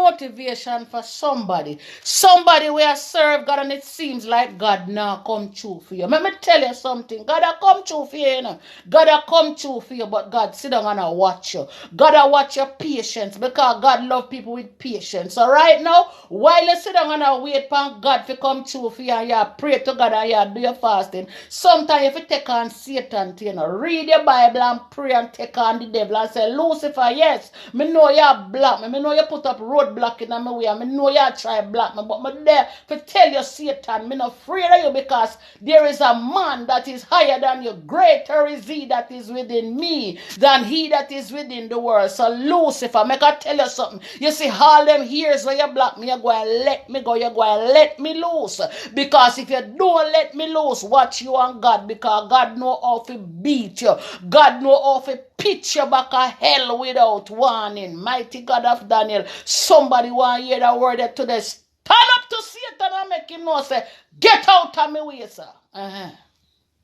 motivation for somebody. Somebody where serve God and it seems like God now come true for you. Let me tell you something. God a come true for you, you know. God a come true for you, but God sit down and a watch you. God a watch your patience because God love people with patience. So right now, while you sit down and a wait for God to come true for you and you pray to God and you do your fasting, sometimes if you take on Satan, you know, read your Bible and pray and take on the devil and say, Lucifer, yes, me know you block me. Me know you put up roadblock in my way. Me know you try block me. But me there to tell you, Satan, me not afraid of you because there is a man that is higher than you. Greater is he that is within me than he that is within the world. So Lucifer, make I tell you something. You see all them years where you block me, you go and let me go. You go and let me loose. Because if you don't let me loose, watch you and God. Because God know how to beat you. God know how to pitch you back a hell without warning. Mighty God of Daniel. Somebody want to hear that word today. Stand up to Satan and make him know, say, get out of my way, sir.